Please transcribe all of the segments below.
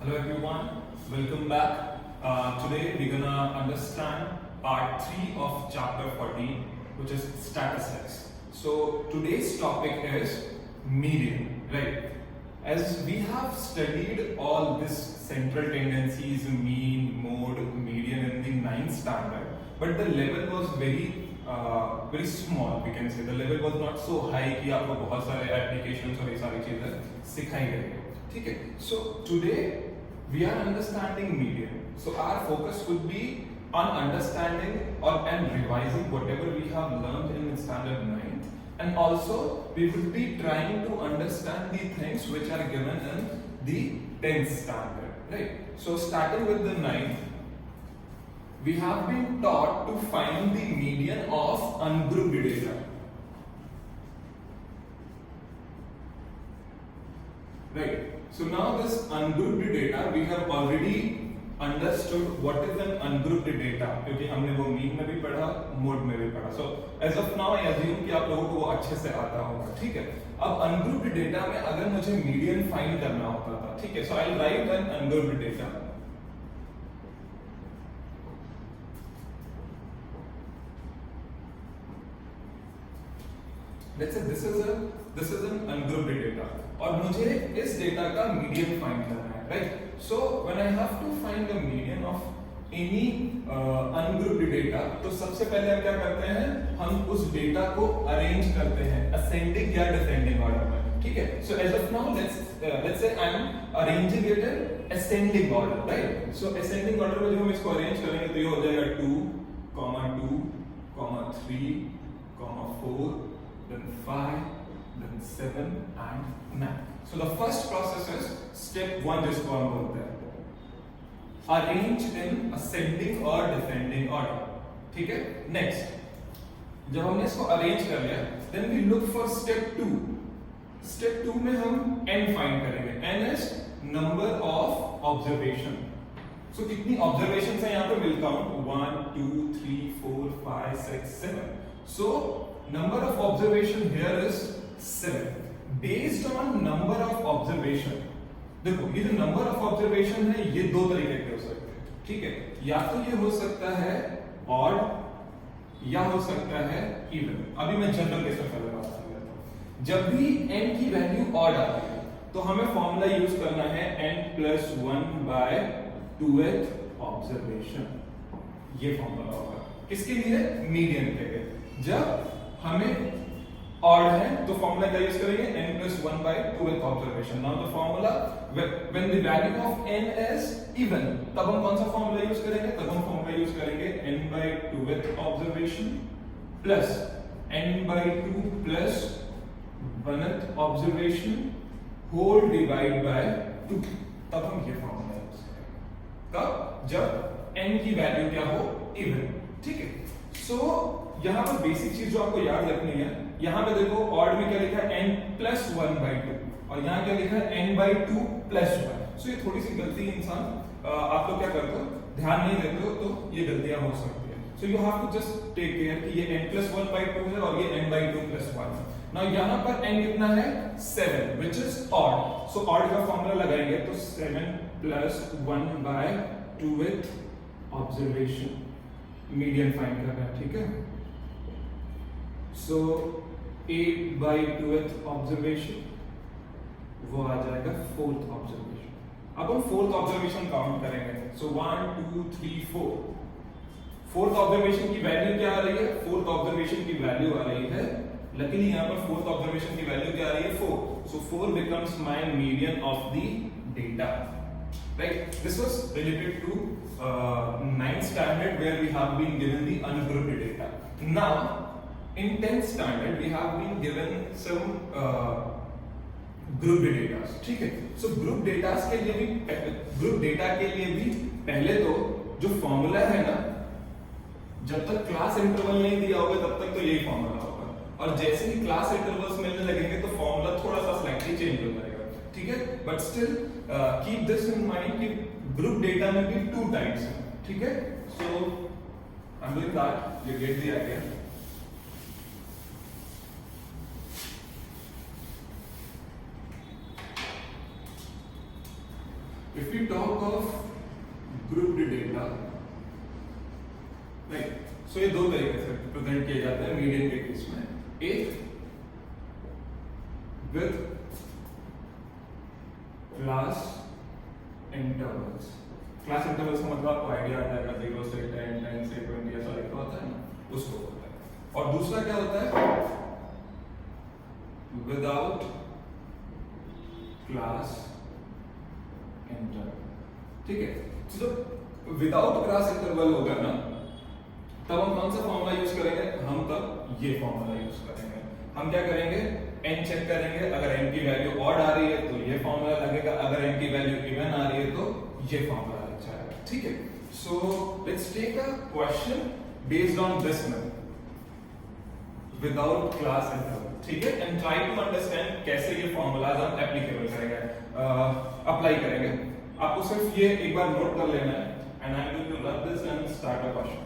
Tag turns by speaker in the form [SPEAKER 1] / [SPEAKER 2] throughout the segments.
[SPEAKER 1] Hello everyone, welcome back. Today we're gonna understand part 3 of chapter 14, which is statistics. So today's topic is median, right? As we have studied all this central tendencies, mean, mode, median in the 9th standard, but the level was very small. We can say the level was not so high कि आपको बहुत सारे applications और ये सारी चीजें सिखाई गई है. ठीक है? So today we are understanding median. So our focus would be on understanding and revising whatever we have learned in standard 9, and also we will be trying to understand the things which are given in the 10th standard, right? So starting with the 9th, we have been taught to find the median of ungrouped data, right? So now this ungrouped data, we have already understood what is an ungrouped data, क्योंकि हमने वो mean में भी पढ़ा, mode में भी पढ़ा. So as of now I assume कि आप लोगों को वो अच्छे से आता होगा. ठीक है? अब ungrouped data में अगर मुझे median find करना होता था, ठीक है? So I'll write an ungrouped data. Let's say this is an ungrouped data और मुझे इस डेटा का मीडियन फाइंड करना है, right? So when I have to find the median of any ungrouped data, तो सबसे पहले हम क्या करते हैं, हम उस डेटा को अरेंज करते हैं असेंडिंग या डिसेंडिंग ऑर्डर में. ठीक है? So as of now let's say I am arranging it in ascending order, right? So ascending order में जब हम इसको अरेंज करेंगे तो ये हो जाएगा 2, 3, 4, then 5, then 7 and 9. So the first process is step 1, जिसको हम बोलते हैं arrange in ascending or descending order. ठीक है? Next, जब हमने इसको arrange कर लिया, then we look for step 2. Step 2 में हम n find करेंगे. n is number of observation. So कितनी observations हैं यहाँ पे? We'll count 1, 2, 3, 4, 5, 6, 7. So number of observation here is 7. Based on number of observation, देखो ये जो number of observation है ये दो तरीके के हो सकते हैं. ठीक है? या तो ये हो सकता है odd या हो सकता है even. अभी मैं जनरल केस में पहले बात कर लेता हूँ. जब भी n की वैल्यू odd आती है तो हमें फॉर्मूला यूज करना है n+1 by 2th observation. ये फॉर्मूला होगा किसके लिए? मीडियन के लिए. जब हमें ऑड है तो फॉर्मूला क्या यूज करेंगे? n+1 by 2th observation. Now the formula when the value of n is even, तब हम कौन सा फॉर्मूला यूज करेंगे? तब हम फॉर्मूला यूज करेंगे n/2th observation plus n/2 plus 1th observation whole divide by 2. तब हम ये फॉर्मूला यूज करेंगे. कब? जब n की वैल्यू क्या हो? इवन. ठीक है? सो यहाँ पर बेसिक चीज जो आपको याद रखनी है, यहाँ पे देखो ऑड में क्या लिखा है? n+1 by 2 और यहाँ क्या लिखा है? n/2 + 1. सो ये थोड़ी सी गलती इंसान आप लोग क्या करते हो, ध्यान नहीं देते हो, तो ये गलतियां हो सकती है. So you have to just take care कि ये n+1 by 2 है और ये n/2 + 1. नाउ यहाँ पर n कितना है? 7, which is odd. So odd का फॉर्मूला लगाएंगे तो 7+1 by 2th observation. Median find करना है. ठीक है? So 8/2th observation वो आ जाएगा 4th observation. अब हम 4th observation काउंट करेंगे. So 1, 2, 3, 4. 4th observation की वैल्यू क्या आ रही है? 4th observation की वैल्यू आ रही है, लकीली यहाँ पर 4th observation की वैल्यू क्या आ रही है? 4. So 4 becomes my median of the data. Right? This was related to 9th standard where we have been given the ungrouped data. Now in 10th standard we have been given some group data. ठीक है? So group data के लिए भी पहले तो जो formula है ना, जब तक क्लास इंटरवल नहीं दिया होगा तब तक तो यही फॉर्मूला होगा, और जैसे ही क्लास इंटरवल्स मिलने लगेंगे तो फॉर्मूला थोड़ा सा स्लाइटली चेंज हो जाएगा. ठीक है? But still keep this in mind कि ग्रुप डेटा में भी 2 टाइप्स हैं. ठीक है? So I am doing that, you get the idea. If we talk of grouped data, right, so ये दो तरीके से प्रेजेंट किए जाते हैं मीडियन के केस में. एक with class intervals. Class intervals का मतलब आपको आइडिया आ जाएगा 0 से 10, 10 से 20 ऐसा लिखा होता है ना, उसको होता है. और दूसरा क्या होता है विदाउट क्लास इंटरवल. ठीक है, तो विदाउट क्लास इंटरवल होगा ना, तब हम कौन सा फॉर्मूला यूज करेंगे? हम तब ये फॉर्मूला यूज करेंगे. हम क्या करेंगे? n चेक करेंगे, अगर n की वैल्यू ऑड आ रही है तो ये फॉर्मूला लगेगा, अगर n की वैल्यू इवन आ रही है तो ये फॉर्मूला लग जाएगा. ठीक है, so let's take a question based on this method without class interval. ठीक है, एंड ट्राई टू अंडरस्टैंड कैसे ये फॉर्मूलाज हम एप्लीकेबल करेंगे, अप्लाई करेंगे. आपको सिर्फ ये एक बार नोट कर लेना है. And I am going to run this and start a question.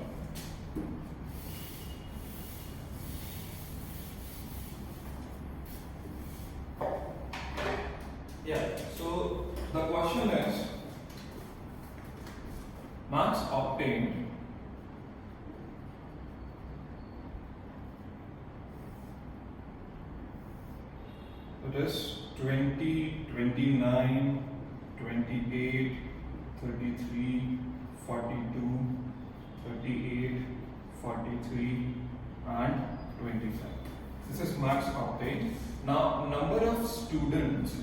[SPEAKER 1] Yeah, so the question is marks obtained it is 20, 29, 28, 33, 42, 38, 43 and 25. This is marks obtained. Now number of students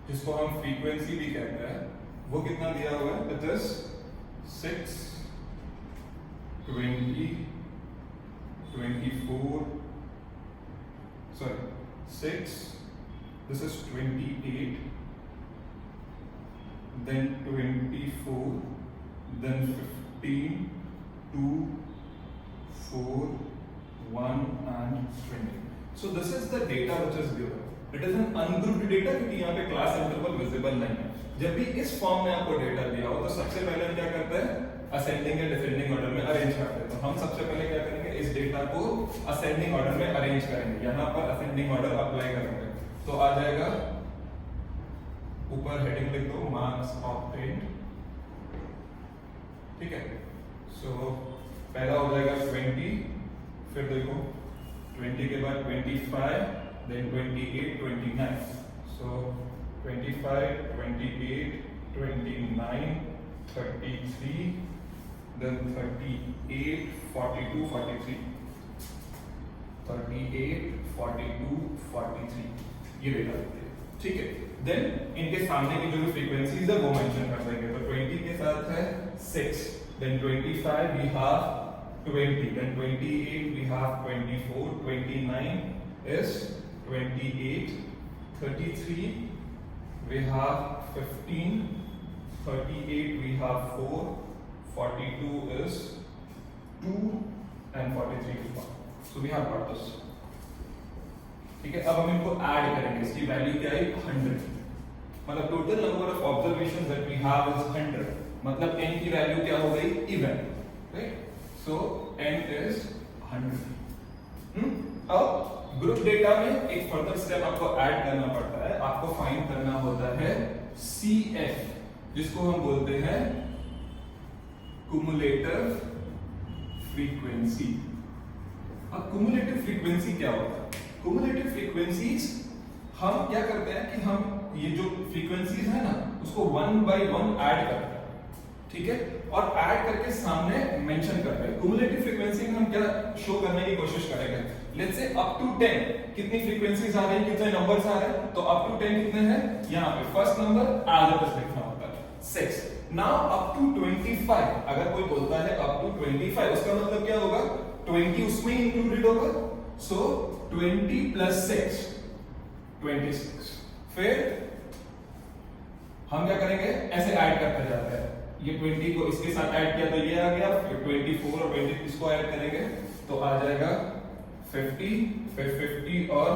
[SPEAKER 1] जिसको हम फ्रीक्वेंसी भी कहते हैं, वो कितना दिया हुआ है? It is 6, 20, 24, sorry 6, this is 28, then 24, then 15, 2, 4, 1 and 20. So this is the data which is given. It is an ungrouped data, क्योंकि यहाँ पे क्लास इंटरवल विजिबल नहीं है. जब भी इस फॉर्म में आपको डेटा दिया हो तो सबसे पहले हम क्या करते हैं? असेंडिंग या डिसेंडिंग ऑर्डर में अरेंज करते हैं. तो हम सबसे पहले क्या करेंगे? इस डेटा को असेंडिंग ऑर्डर में अरेंज करेंगे. यहाँ पर असेंडिंग ऑर्डर अप्लाई करेंगे तो आ जाएगा, ऊपर हेडिंग लिख दो मार्क्स ऑब्टेन्ड. ठीक है, सो पहला हो जाएगा 20, फिर देखो 20 के बाद 25, then 28, 29. So 25, 28, 29, 33, then 38, 42, 43. 38, 42, 43. ये डेटा देते हैं. ठीक है, देन इनके सामने की जो भी फ्रीक्वेंसीज है वो मेंशन कर देंगे. तो 20 के साथ है 6, then 25 we have 20, then 28 we have 24, 29 is 28, 33 we have 15, 38 we have 4, 42 is 2 and 43 is 1. So we have got this. ठीक है, अब हम इनको ऐड करेंगे. इसकी वैल्यू क्या है? 100. मतलब total number of observations that we have is 100. मतलब n की वैल्यू क्या हो गई? Even. Right, so n is 100. अब ग्रुप डेटा में एक फर्दर स्टेप आपको ऐड करना पड़ता है. आपको फाइंड करना होता है CF, जिसको हम बोलते हैं क्युमुलेटिव फ्रीक्वेंसी. अब क्युमुलेटिव फ्रीक्वेंसी क्या होता है? क्युमुलेटिव फ्रीक्वेंसीज हम क्या करते हैं कि हम ये जो फ्रीक्वेंसीज है ना उसको 1 by 1 ऐड करते हैं. ठीक है, और ऐड करके सामने मेंशन करते हैं. क्युमुलेटिव फ्रीक्वेंसी में हम क्या शो करने की कोशिश करेंगे? लेट्स से अप टू 10 कितनी फ्रीक्वेंसीज आ रही हैं, कितने नंबर्स आ रहे हैं? तो अप टू 10 कितने हैं? यहाँ पे first number as it is लिखना होता है 6. नाउ अप टू 25, अगर कोई बोलता है अप टू 25, उसका मतलब क्या होगा? 20 उसमें इंक्लूडेड होगा. सो 20 plus 6 26. फिर हम क्या करेंगे? ऐसे ऐड करते जाते हैं. ये 20 को इसके साथ ऐड किया तो ये आ गया, फिर 24 और 20 इसको ऐड करेंगे तो आ जाएगा 50, फिर 50 और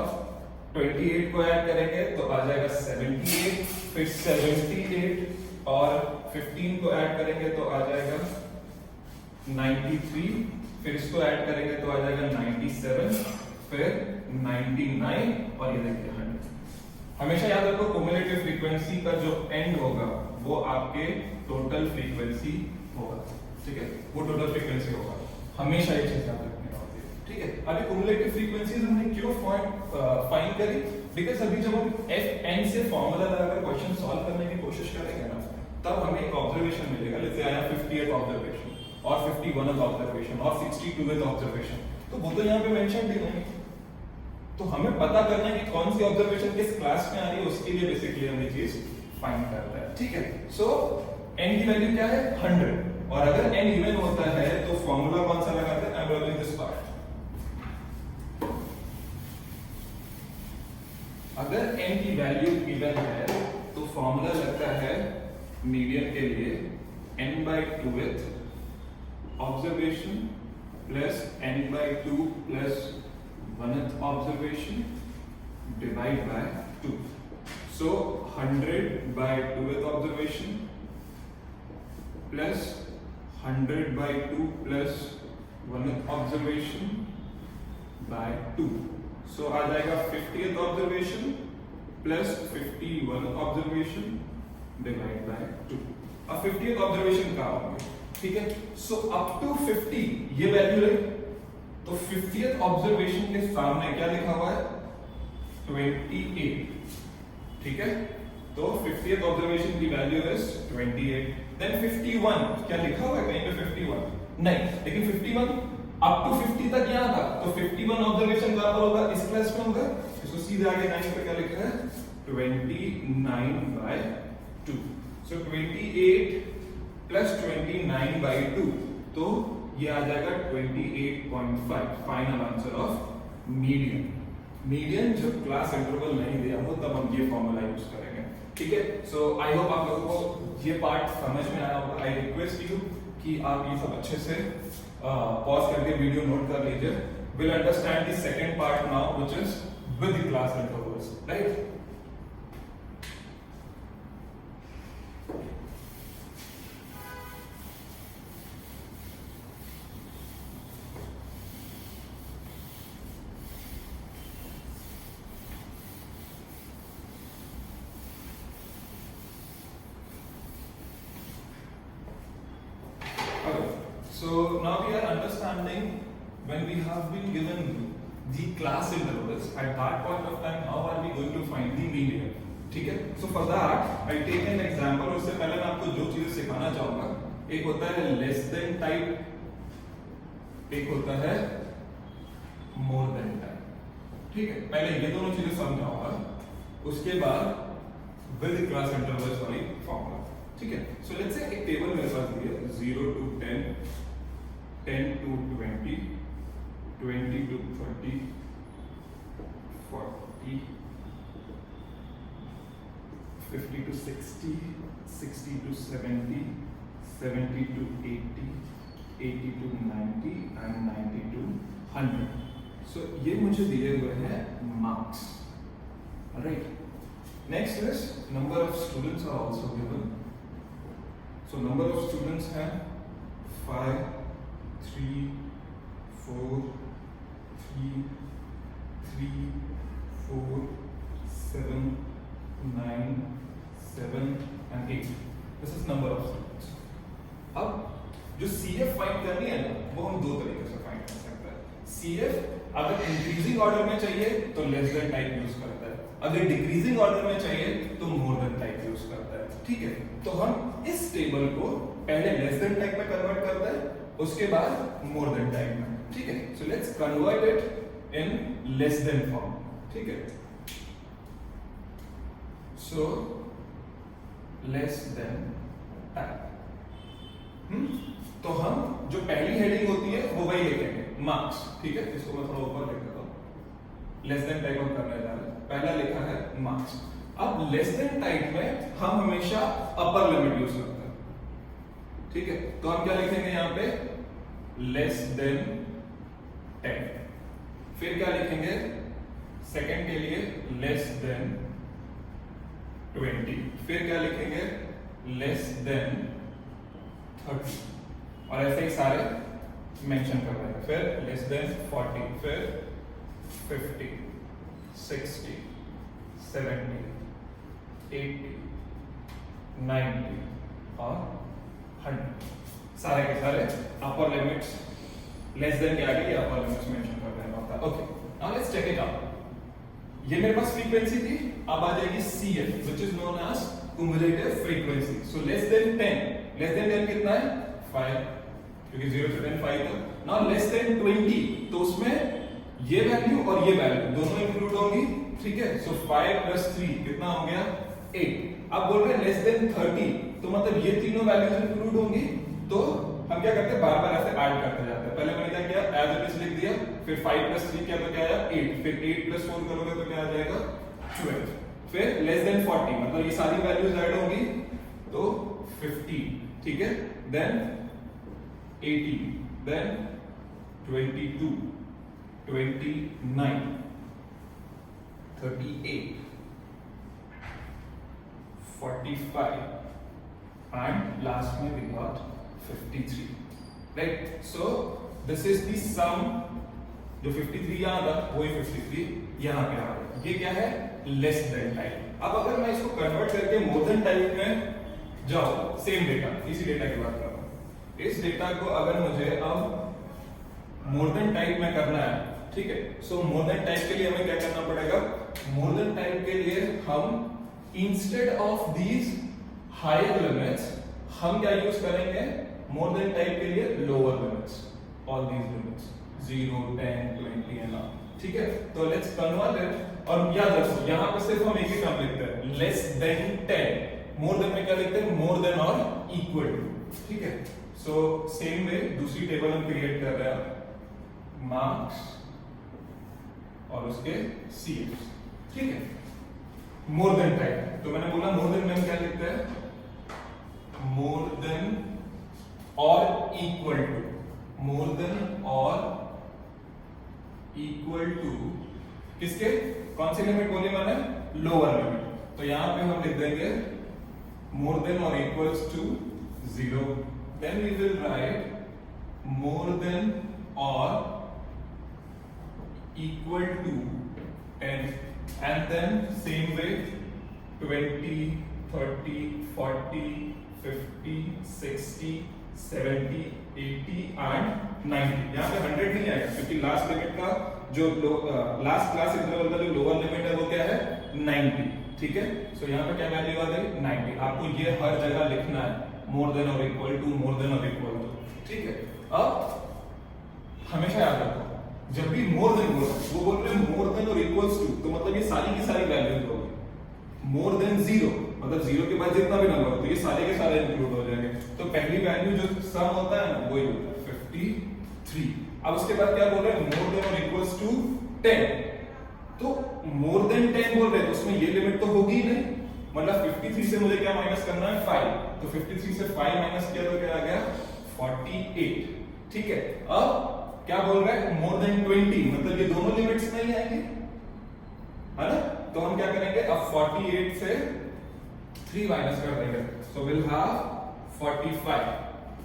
[SPEAKER 1] 28 को ऐड करेंगे तो आ जाएगा 78, फिर 78 और 15 को ऐड करेंगे तो आ जाएगा 93, फिर इसको ऐड करेंगे तो आ जाएगा 97, फिर 99 और ये देखिए 100. हमेशा याद रखो क्युमुलेटिव फ्रीक्वेंसी का जो एंड होगा वो आपके टोटल फ्रीक्वेंसी होगा, ठीक है, वो टोटल फ्रीक्वेंसी होगा, हमेशा ये चीज याद रखनी होती है, ठीक है। अभी क्युमुलेटिव फ्रीक्वेंसीज हमने क्यों फाइंड करी, बिकॉज अभी जब हम एफ एन से फॉर्मूला लगाकर क्वेश्चन सॉल्व करने की कोशिश करेंगे ना, तब हमें एक ऑब्जर्वेशन मिलेगा, जैसे आया 50th ऑब्जर्वेशन और 51th ऑब्जर्वेशन और 62th ऑब्जर्वेशन, तो वो तो यहाँ पे मेंशन भी नहीं, तो हमें पता करना है कि कौन सी ऑब्जर्वेशन किस क्लास में आ रही है, उसके लिए बेसिकली हम ये चीज फाइंड करते हैं, ठीक है। सो n की वैल्यू क्या है 100, और अगर n इवन होता है तो फॉर्मूला कौन सा लगाते हैं, I am rolling this part, अगर n की वैल्यू इवन है तो फॉर्मूला लगता है मीडियन के लिए n/2th observation plus n/2 plus 1th observation divide by 2. So 100/2th observation plus 100/2 plus 1th observation by 2. So आ जाएगा 50th observation plus 51th observation divide by 2. अब 50th observation का होगा, ठीक है। So up to 50 ये value है, तो 50th observation के सामने क्या लिखा हुआ है 28, ठीक है, तो 50th ऑब्जर्वेशन की वैल्यू इज 28, देन 51 क्या लिखा हुआ है कहीं पे 51 नहीं, लेकिन 51 अप टू 50 तक यहाँ था, तो 51 ऑब्जर्वेशन कहां पर होगा, इस क्लास में होगा, इसको सीधे आगे 9 पे क्या लिखा है 29/2, सो 28 प्लस 29/2, तो ये आ जाएगा 28.5, final answer of median. Median जब क्लास इंटरवल नहीं दिया हो तब हम ये फॉर्मूला यूज करेंगे, ठीक है। सो आई होप आप लोगों को ये पार्ट समझ में आया होगा। आई रिक्वेस्ट यू कि आप ये सब अच्छे से पॉज करके वीडियो नोट कर लीजिए। Will understand the second part now which is with the class intervals, right. So now we are understanding when we have been given the class intervals, at that point of time how are we going to find the median, ठीक है। So for that I take an example, उससे पहले मैं आपको जो चीजें सिखाना चाहूंगा, एक होता है less than type, एक होता है more than type, ठीक है। पहले ये दोनों चीजें समझाऊंगा, उसके बाद with class intervals वाली फॉर्मूला, ठीक है। So let's say एक टेबल मेरे पास दिया 0 to 10, 10 to 20, 20 to 30, 40, 50 to 60, 60 to 70, 70 to 80, 80 to 90 and 90 to 100. So ये मुझे दिए हुए हैं marks, right? Next is number of students are also given. So number of students हैं 5, 3, 4, 3, 3, 4, 7, 9, 7 and 8. This is number of students. अब जो CF फाइंड करनी है ना, वो हम दो तरीके से फाइंड कर सकते हैं। CF अगर इंक्रीजिंग ऑर्डर में चाहिए तो लेस देन टाइप यूज करता है, अगर डिक्रीजिंग ऑर्डर में चाहिए तो मोर देन टाइप यूज करता है, ठीक है। तो हम इस टेबल को पहले लेस देन टाइप में कन्वर्ट करते हैं, उसके बाद मोर देन टाइप में, ठीक है। So let's convert it in less than form, ठीक है। सो लेस देन टाइप, तो हम जो पहली हेडिंग होती है वो वही लिखेंगे मार्क्स, ठीक है। इसको मैं थोड़ा ऊपर लिख देता हूं, लेस देन टाइप हम करने जा रहे हैं, पहला लिखा है मार्क्स। अब लेस देन टाइप में हम हमेशा अपर लिमिट यूज करते हैं, ठीक है। तो हम क्या लिखेंगे यहाँ पे लेस देन 10, फिर क्या लिखेंगे सेकंड के लिए लेस देन 20, फिर क्या लिखेंगे लेस देन 30, और ऐसे ही सारे मेंशन कर रहे हैं, फिर लेस देन 40, फिर 50, 60, 70, 80, 90 और 100 सारे के सारे अपर लिमिट्स लेस देन के आगे ये अपर लिमिट्स मेंशन कर देना होता है। Okay, now let's check it out. ये मेरे पास फ्रीक्वेंसी थी, अब आ जाएगी CF which is known as cumulative frequency. So less than 10 कितना है 5 क्योंकि 0 से 10 5 था। नाउ लेस देन 20 तो उसमें ये वैल्यू और ये वैल्यू दोनों इंक्लूड होंगी, ठीक है। सो 5 + 3 कितना हो गया 8। अब बोल रहे हैं लेस देन 30 तो मतलब ये तीनों वैल्यूज इंक्लूड होंगी, तो हम क्या करते हैं बार बार ऐसे ऐड करते जाते हैं। पहले मैंने क्या किया एज इट इज लिख दिया, फिर 5 + 3 किया तो क्या आया 8, फिर 8 + 4 करोगे तो क्या आ जाएगा 12, फिर लेस देन 40 मतलब ये सारी वैल्यूज ऐड होंगी तो 15, ठीक है। देन 18, देन 22, 29, 38, 45 and last में we got 53, right? So this is the sum, जो 53 यहाँ था वही 53 यहाँ पे आ रहा है। ये क्या है लेस देन टाइप। अब अगर मैं इसको कन्वर्ट करके मोर देन टाइप में जाऊँ, सेम डेटा इसी डेटा की बात कर रहा हूँ, इस डेटा को अगर मुझे अब मोर देन टाइप में करना है, ठीक है। सो मोर देन टाइप के लिए हमें क्या करना पड़ेगा, मोर देन टाइप के लिए हम instead of these higher limits हम क्या यूज करेंगे मोर देन टाइप के लिए lower limits, all these limits 0, 10, 20 and all, ठीक है। तो लेट्स कन्वर्ट इट। और याद रखो यहां पे सिर्फ हम एक ही टर्म लिखते हैं लेस देन 10, मोर देन में क्या लिखते हैं मोर देन और इक्वल टू, ठीक है। सो सेम वे दूसरी टेबल हम क्रिएट कर रहे हैं, मार्क्स और उसके CFs, ठीक है। मोर देन टाइप तो मैंने बोला मोर देन में हम क्या लिखते हैं मोर देन और इक्वल टू, मोर देन और इक्वल टू किसके, कौन सी लिमिट बोली मैंने लोअर लिमिट। तो यहां पे हम लिख देंगे मोर देन और equals to 0, then we will write more than और equal to 10 and then same way 20, 30, 40, 50, 60, 70, 80 and 90। यहाँ पे 100 नहीं आएगा क्योंकि लास्ट लिमिट का जो लास्ट क्लास इंटरवल का जो लोअर लिमिट है वो क्या है 90, ठीक है। सो यहाँ पे क्या वैल्यू आ गई 90। आपको ये हर जगह लिखना है मोर देन और इक्वल टू, मोर देन और इक्वल टू, ठीक है। अब हमेशा याद रखो जब भी मोर देन बोल वो बोल रहे हैं मोर देन और इक्वल्स टू तो मतलब ये सारी की सारी वैल्यूज होगी। मोर देन 0 मतलब 0 के बाद जितना भी नंबर हो तो ये सारे के सारे इंक्लूड हो जाएंगे। तो पहली वैल्यू जो सम होता है ना वही होता है 53। अब उसके बाद क्या बोल रहे हैं मोर देन और इक्वल्स टू 10, तो मोर देन 10 बोल रहे हैं तो उसमें ये लिमिट तो होगी ही नहीं, मतलब 53 से मुझे क्या माइनस करना है 5, तो 53 से 5 माइनस किया तो क्या आ गया 48, ठीक है। अब क्या बोल रहा है मोर देन 20 मतलब ये दोनों लिमिट्स नहीं आएंगे, है ना। तो हम क्या करेंगे अब 48 से 3 माइनस कर देंगे, सो विल हैव 45,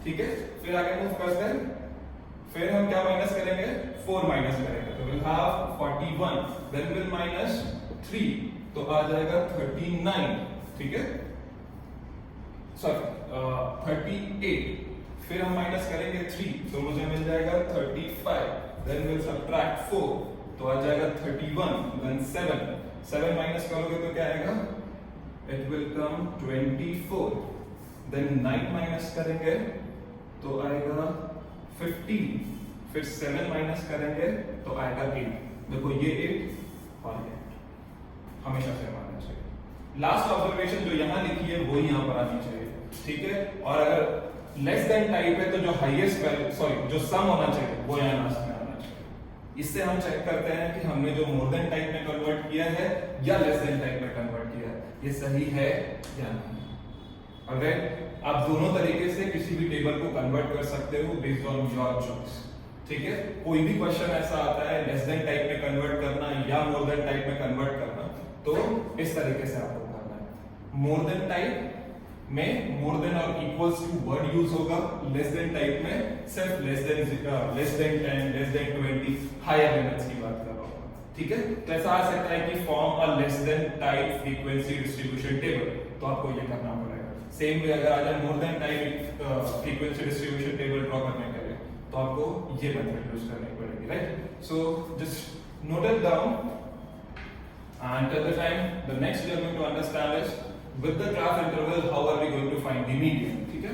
[SPEAKER 1] ठीक है। फिर आगे मूव करते हैं, फिर हम क्या माइनस करेंगे 4 माइनस करेंगे तो will have 41, then will minus 3 तो आ जाएगा 39, ठीक है, सॉरी 38। फिर हम माइनस करेंगे 3 तो मुझे मिल जाएगा 35, देन विल सब्ट्रैक्ट 4 तो आ जाएगा 31, देन 7 माइनस करोगे तो क्या आएगा it will come 24, then 9 minus करेंगे तो आएगा 15, फिर 7 माइनस करेंगे तो आएगा 8। देखो ये 8 और ये 8 हमेशा से मानना चाहिए। लास्ट ऑब्जर्वेशन जो यहां लिखी है वो यहां पर आनी चाहिए, ठीक है। और अगर लेस देन टाइप है तो जो हाईएस्ट वैल्यू जो सम होना चाहिए वो यहाँ लास्ट में आना चाहिए। इससे हम चेक करते हैं कि हमने जो मोर देन टाइप में कन्वर्ट किया है या लेस देन टाइप में कन्वर्ट किया है ये सही है या नहीं। अगर आप दोनों तरीके से किसी भी टेबल को कन्वर्ट कर सकते हो बेस्ड ऑन योर चॉइस, ठीक है। कोई भी क्वेश्चन ऐसा आता है लेस देन टाइप में कन्वर्ट करना या मोर देन टाइप में कन्वर्ट करना तो इस तरीके से आपको करना है। मोर देन टाइप में मोर देन और इक्वल्स टू वर्ड यूज होगा, लेस देन टाइप में सिर्फ less than 10, less than 20 higher limits की बात कर रहा हूं। ठीक है, तो ऐसा आ सकता है कि form a less than type frequency distribution table, तो आपको ये करना पड़ेगा। सेम वे अगर आ जाए मोर than type frequency distribution table draw करने के लिए, तो आपको ये मेथड यूज करनी पड़ेगी, right. So just note it down and till the time the next we are going to understand is with the class interval how are we going to find the median, ठीक है।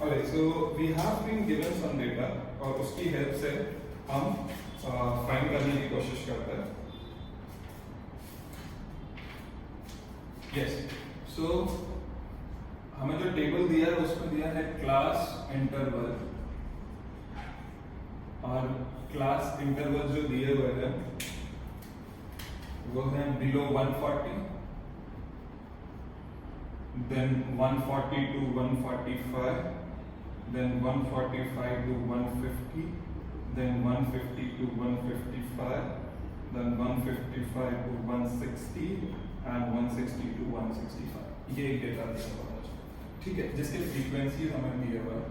[SPEAKER 1] Alright, so we have been given some data और उसकी help से हम find करने की कोशिश करते हैं। यस, सो हमें जो टेबल दिया है उसमें दिया है क्लास इंटरवल, और क्लास इंटरवल जो दिए हुए हैं वो है below 140, then 140 to 145, then 145 to 150, then 150 to 155, then 155 to 160 and 160 to 165। ये एक डेटा दिया हुआ है, ठीक है, जिसके फ्रीक्वेंसी हमें दिया हुआ है।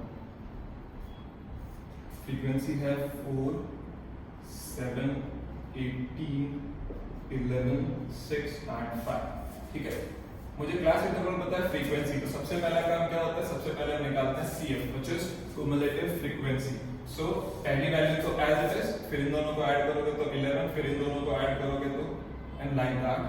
[SPEAKER 1] फ्रीक्वेंसी है 4, 7, 18, 11, 6 and 5, ठीक है। मुझे क्लास इंटरवल पता है फ्रीक्वेंसी, तो सबसे पहला काम क्या होता है, सबसे पहले हम निकालते हैं CF which is cumulative frequency. So पहली वैल्यू तो एज इट इज, फिर इन दोनों को ऐड करोगे तो 11, फिर इन दोनों को ऐड करोगे तो एंड लाइक दैट,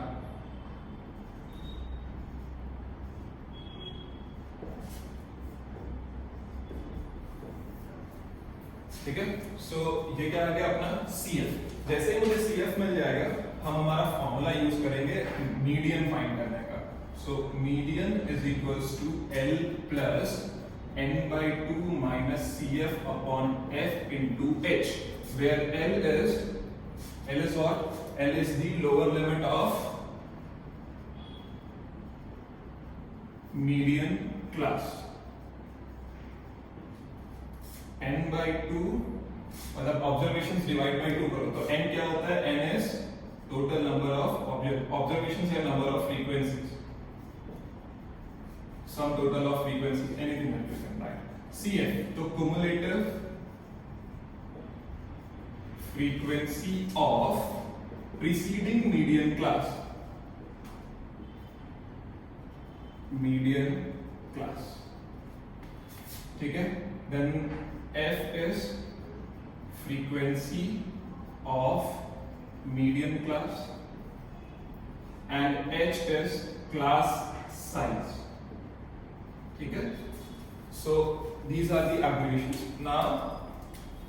[SPEAKER 1] ठीक है। सो ये क्या आ गया अपना CF। जैसे ही मुझे CF मिल जाएगा, हम हमारा फॉर्मूला यूज करेंगे मीडियन फाइंड करने का। So median is equals to L plus n/2 minus CF upon F into H, where L is what? L is the lower limit of median class. n/2 मतलब observations divide by 2 करो, तो n क्या होता है, n is total number of observations या number of frequencies, sum total of frequencies, anything that you can write। CF तो cumulative frequency of preceding median class, ठीक है। then F is frequency of median class and H is class size, ठीक है। So these are the abbreviations. Now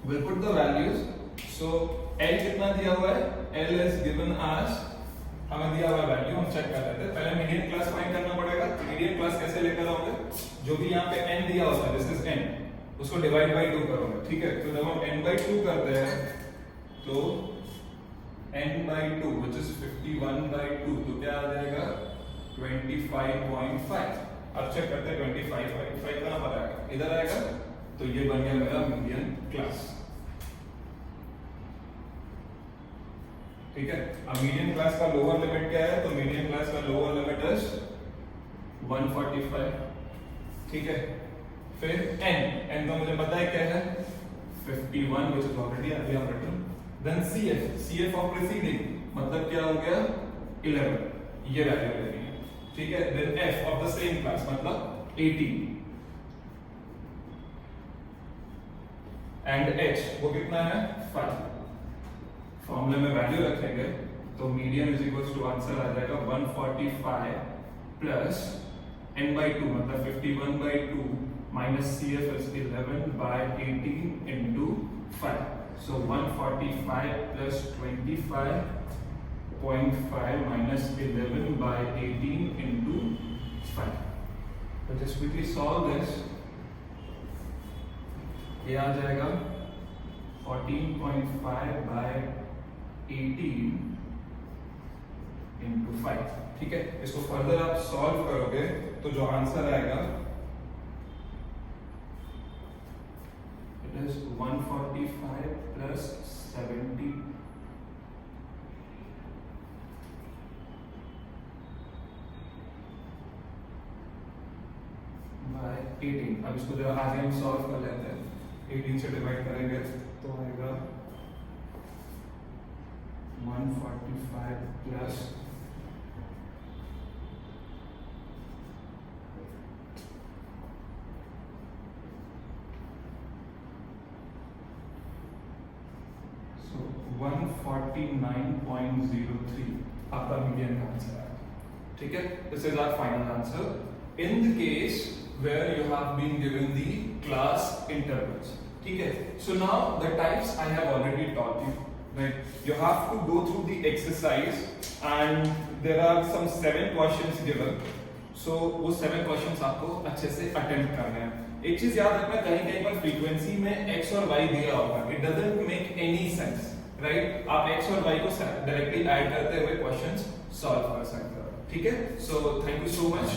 [SPEAKER 1] we'll put the values. So L कितना दिया हुआ है, L is given as, हमें दिया हुआ वैल्यू हम चेक कर लेते हैं। पहले मीडियन क्लास फाइंड करना पड़ेगा। मीडियन क्लास कैसे लेकर आओगे, जो भी यहाँ पे n दिया होता है, दिस इज n, उसको डिवाइड बाय 2 करोगे, ठीक है। तो जब हम n/2 करते हैं तो n/2 which is 51/2, तो क्या आ जाएगा 25.5। अब चेक करते हैं 25.5 कहां पर आएगा, इधर आएगा, तो ये बन गया मेरा मीडियन क्लास, ठीक है। अब मीडियन क्लास का लोअर लिमिट क्या है, तो मीडियन क्लास का लोअर लिमिट इज 145, ठीक है। फिर n तो मुझे पता है क्या है 51 which is already I have written, then CF of preceding मतलब क्या हो गया 11, ये वैल्यू लेनी है, ठीक है। then F of the same class मतलब 18 and H वो कितना है 5। फॉर्मूले में वैल्यू रखेंगे तो median is equals to answer आ जाएगा 145 प्लस n/2 मतलब 51/2 minus CF is 11 by 18 into 5. So 145 plus 25.5 minus 11 by 18 into 5. So just quickly solve this. ये आ जाएगा 14.5 by 18 into 5, ठीक है। इसको फर्दर आप सॉल्व करोगे तो जो आंसर आएगा is 145 plus 70 145 18। अब इसको जरा आगे हम सॉल्व कर लेते हैं। 18 से डिवाइड करेंगे तो आएगा 145 प्लस 149.03 आपका मीडियन आंसर है। ठीक है, this is our final answer in the case where you have been given the class intervals. ठीक है, so now the types I have already taught you, right? You have to go through the exercise and there are some 7 questions given. So वो 7 questions आपको अच्छे से attempt करने हैं। एक चीज याद रखना, कहीं कहीं पर फ्रीक्वेंसी में x और y दिया होगा, it doesn't make any sense, right? आप x और y को डायरेक्टली ऐड करते हुए क्वेश्चंस सॉल्व कर सकते हो। ठीक है, so thank you so much.